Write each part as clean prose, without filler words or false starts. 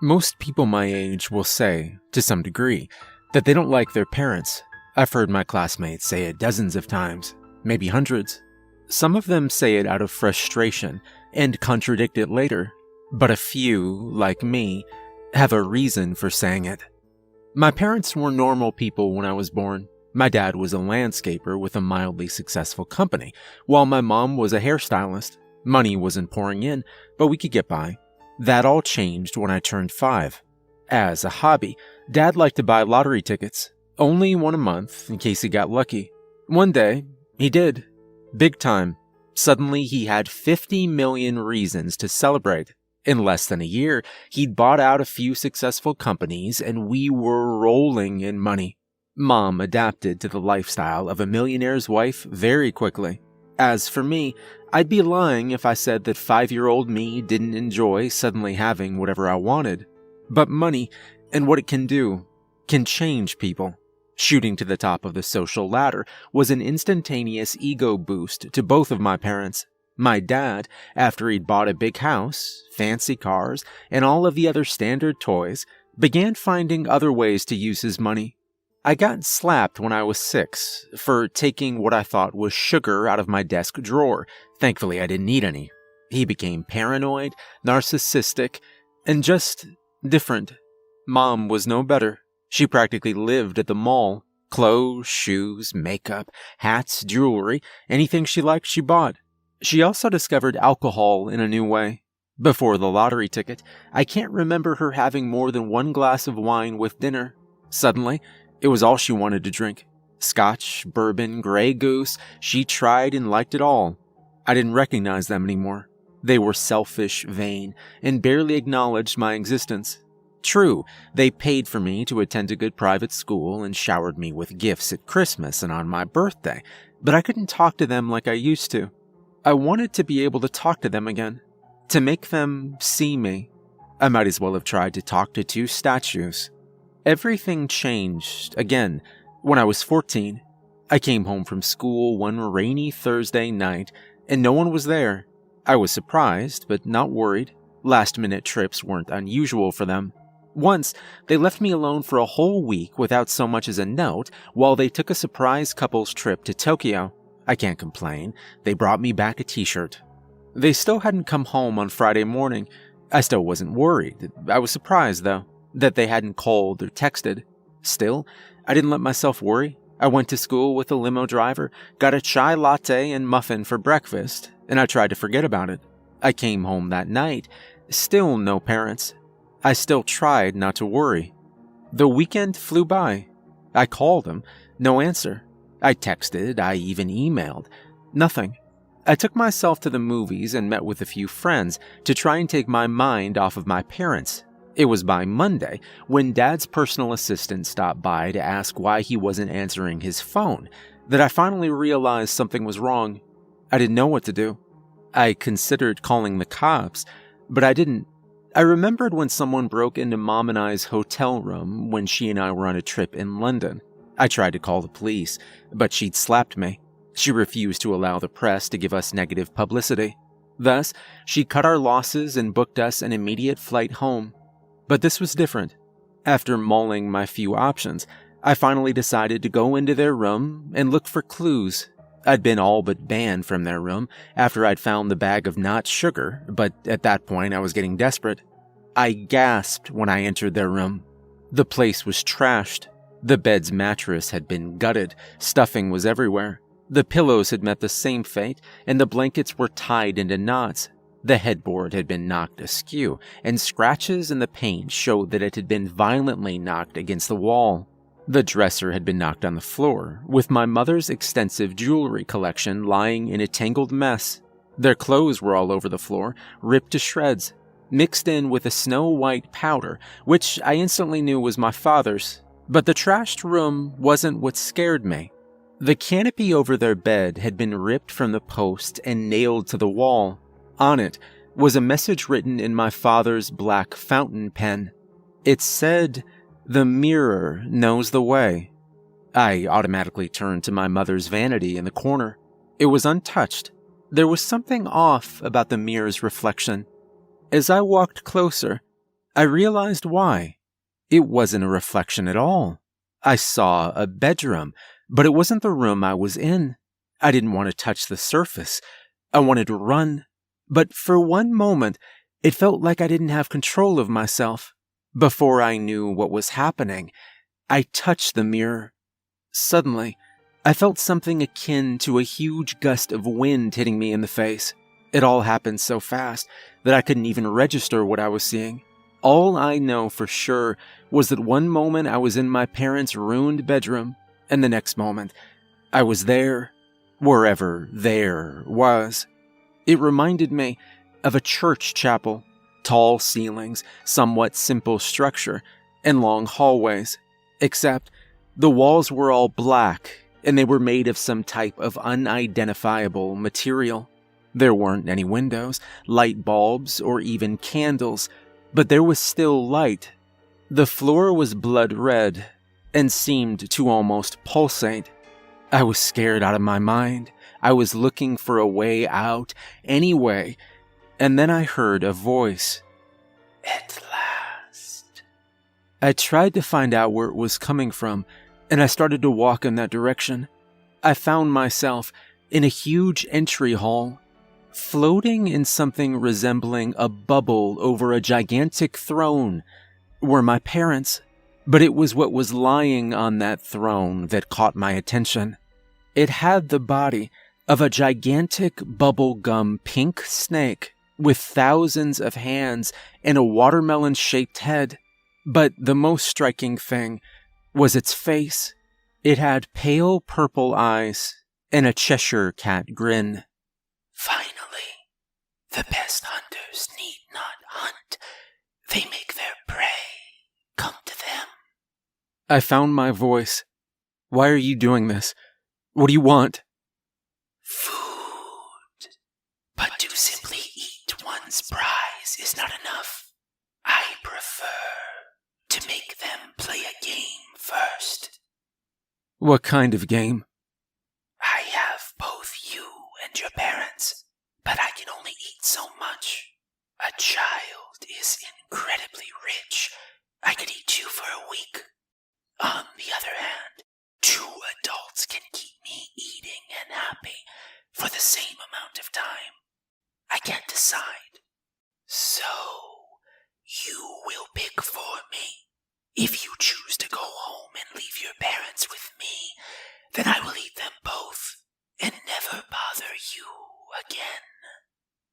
Most people my age will say, to some degree, that they don't like their parents. I've heard my classmates say it dozens of times, maybe hundreds. Some of them say it out of frustration and contradict it later, but a few, like me, have a reason for saying it. My parents were normal people when I was born. My dad was a landscaper with a mildly successful company, while my mom was a hairstylist. Money wasn't pouring in, but we could get by. That all changed when I turned 5. As a hobby, Dad liked to buy lottery tickets, only one a month in case he got lucky. One day, he did. Big time. Suddenly, he had 50 million reasons to celebrate. In less than a year, he'd bought out a few successful companies and we were rolling in money. Mom adapted to the lifestyle of a millionaire's wife very quickly. As for me, I'd be lying if I said that 5-year-old me didn't enjoy suddenly having whatever I wanted. But money, and what it can do, can change people. Shooting to the top of the social ladder was an instantaneous ego boost to both of my parents. My dad, after he'd bought a big house, fancy cars, and all of the other standard toys, began finding other ways to use his money. I got slapped when I was 6 for taking what I thought was sugar out of my desk drawer. Thankfully, I didn't need any. He became paranoid, narcissistic, and just different. Mom was no better. She practically lived at the mall. Clothes, shoes, makeup, hats, jewelry, anything she liked, she bought. She also discovered alcohol in a new way. Before the lottery ticket, I can't remember her having more than 1 glass of wine with dinner. Suddenly, it was all she wanted to drink. Scotch, bourbon, Grey Goose, she tried and liked it all. I didn't recognize them anymore. They were selfish, vain, and barely acknowledged my existence. True, they paid for me to attend a good private school and showered me with gifts at Christmas and on my birthday, but I couldn't talk to them like I used to. I wanted to be able to talk to them again, to make them see me. I might as well have tried to talk to 2 statues. Everything changed, again, when I was 14. I came home from school one rainy Thursday night, and no one was there. I was surprised, but not worried. Last-minute trips weren't unusual for them. Once, they left me alone for a whole week without so much as a note while they took a surprise couple's trip to Tokyo. I can't complain. They brought me back a t-shirt. They still hadn't come home on Friday morning. I still wasn't worried. I was surprised, though, that they hadn't called or texted. Still, I didn't let myself worry. I went to school with a limo driver, got a chai latte and muffin for breakfast, and I tried to forget about it. I came home that night. Still no parents. I still tried not to worry. The weekend flew by. I called them. No answer. I texted. I even emailed. Nothing. I took myself to the movies and met with a few friends to try and take my mind off of my parents. It was by Monday, when Dad's personal assistant stopped by to ask why he wasn't answering his phone, that I finally realized something was wrong. I didn't know what to do. I considered calling the cops, but I didn't. I remembered when someone broke into Mom and I's hotel room when she and I were on a trip in London. I tried to call the police, but she'd slapped me. She refused to allow the press to give us negative publicity. Thus, she cut our losses and booked us an immediate flight home. But this was different. After mulling my few options, I finally decided to go into their room and look for clues. I'd been all but banned from their room after I'd found the bag of not sugar, but at that point I was getting desperate. I gasped when I entered their room. The place was trashed. The bed's mattress had been gutted, stuffing was everywhere. The pillows had met the same fate, and the blankets were tied into knots. The headboard had been knocked askew, and scratches in the paint showed that it had been violently knocked against the wall. The dresser had been knocked on the floor, with my mother's extensive jewelry collection lying in a tangled mess. Their clothes were all over the floor, ripped to shreds, mixed in with a snow-white powder, which I instantly knew was my father's. But the trashed room wasn't what scared me. The canopy over their bed had been ripped from the post and nailed to the wall. On it was a message written in my father's black fountain pen. It said, "The mirror knows the way." I automatically turned to my mother's vanity in the corner. It was untouched. There was something off about the mirror's reflection. As I walked closer, I realized why. It wasn't a reflection at all. I saw a bedroom, but it wasn't the room I was in. I didn't want to touch the surface. I wanted to run. But for one moment, it felt like I didn't have control of myself. Before I knew what was happening, I touched the mirror. Suddenly, I felt something akin to a huge gust of wind hitting me in the face. It all happened so fast that I couldn't even register what I was seeing. All I know for sure was that one moment I was in my parents' ruined bedroom, and the next moment, I was there, wherever there was. It reminded me of a church chapel, tall ceilings, somewhat simple structure, and long hallways, except the walls were all black, and they were made of some type of unidentifiable material. There weren't any windows, light bulbs, or even candles, but there was still light. The floor was blood red and seemed to almost pulsate. I was scared out of my mind. I was looking for a way out, anyway, and then I heard a voice. At last. I tried to find out where it was coming from, and I started to walk in that direction. I found myself in a huge entry hall, floating in something resembling a bubble over a gigantic throne were my parents, but it was what was lying on that throne that caught my attention. It had the body of a gigantic bubblegum pink snake with thousands of hands and a watermelon-shaped head, but the most striking thing was its face. It had pale purple eyes and a Cheshire cat grin. Finally, the best hunters need not hunt. They make their prey come to them. I found my voice. Why are you doing this? What do you want? Food. But to simply eat one's prize is not enough. I prefer to make them play a game first. What kind of game? I have both you and your parents, but I can only eat so much. A child is incredibly rich. I could eat you for a week. On the other hand, 2 adults can keep me eating and happy for the same amount of time. I can't decide. So, you will pick for me. If you choose to go home and leave your parents with me, then I will eat them both and never bother you again.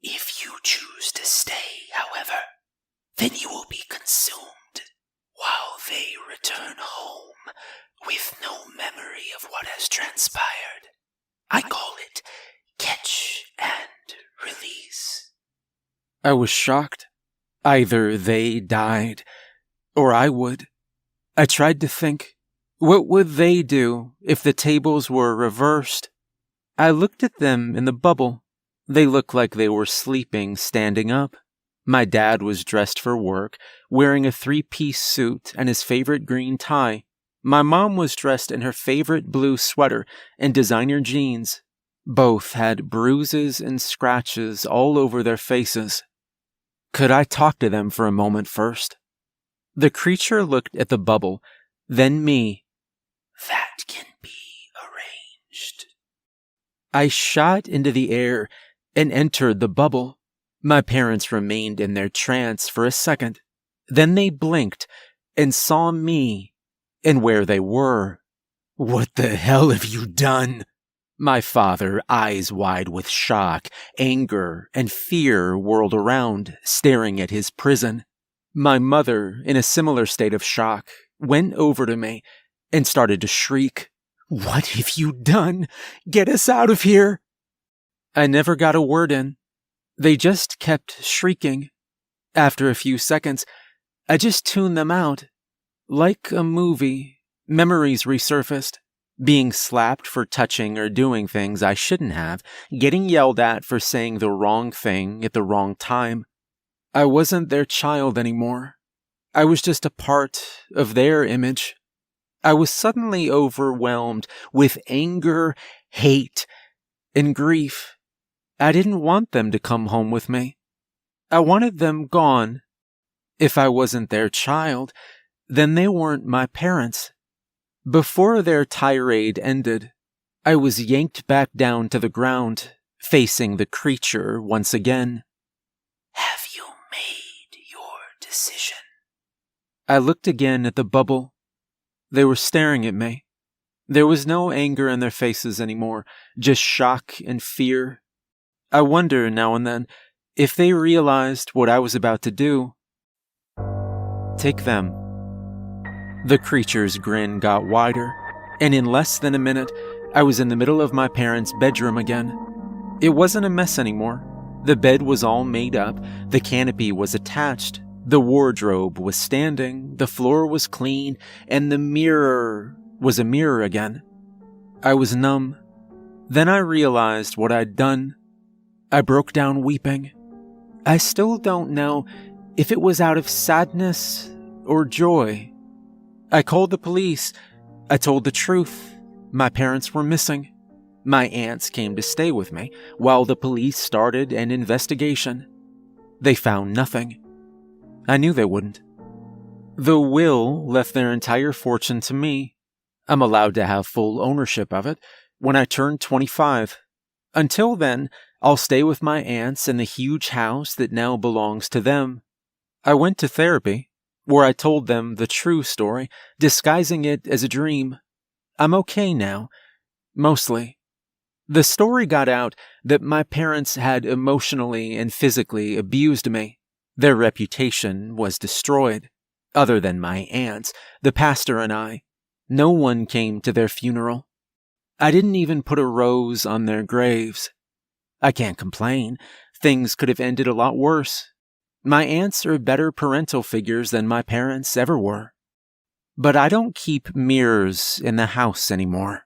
If you choose to stay, however, then you will be consumed while they return home with no memory of what has transpired. I call it catch and release. I was shocked. Either they died, or I would. I tried to think, what would they do if the tables were reversed? I looked at them in the bubble. They looked like they were sleeping standing up. My dad was dressed for work, wearing a 3-piece suit and his favorite green tie. My mom was dressed in her favorite blue sweater and designer jeans. Both had bruises and scratches all over their faces. Could I talk to them for a moment first? The creature looked at the bubble, then me. That can be arranged. I shot into the air and entered the bubble. My parents remained in their trance for a second. Then they blinked and saw me and where they were. What the hell have you done? My father, eyes wide with shock, anger, and fear, whirled around, staring at his prison. My mother, in a similar state of shock, went over to me and started to shriek. What have you done? Get us out of here! I never got a word in. They just kept shrieking. After a few seconds, I just tuned them out. Like a movie, memories resurfaced. Being slapped for touching or doing things I shouldn't have, getting yelled at for saying the wrong thing at the wrong time. I wasn't their child anymore. I was just a part of their image. I was suddenly overwhelmed with anger, hate, and grief. I didn't want them to come home with me. I wanted them gone. If I wasn't their child, then they weren't my parents. Before their tirade ended, I was yanked back down to the ground, facing the creature once again. Have you made your decision? I looked again at the bubble. They were staring at me. There was no anger in their faces anymore, just shock and fear. I wonder now and then if they realized what I was about to do. Take them. The creature's grin got wider, and in less than a minute, I was in the middle of my parents' bedroom again. It wasn't a mess anymore. The bed was all made up, the canopy was attached, the wardrobe was standing, the floor was clean, and the mirror was a mirror again. I was numb. Then I realized what I'd done. I broke down weeping. I still don't know if it was out of sadness or joy. I called the police. I told the truth. My parents were missing. My aunts came to stay with me while the police started an investigation. They found nothing. I knew they wouldn't. The will left their entire fortune to me. I'm allowed to have full ownership of it when I turn 25. Until then, I'll stay with my aunts in the huge house that now belongs to them. I went to therapy, where I told them the true story, disguising it as a dream. I'm okay now. Mostly. The story got out that my parents had emotionally and physically abused me. Their reputation was destroyed. Other than my aunts, the pastor and I, no one came to their funeral. I didn't even put a rose on their graves. I can't complain. Things could have ended a lot worse. My aunts are better parental figures than my parents ever were. But I don't keep mirrors in the house anymore.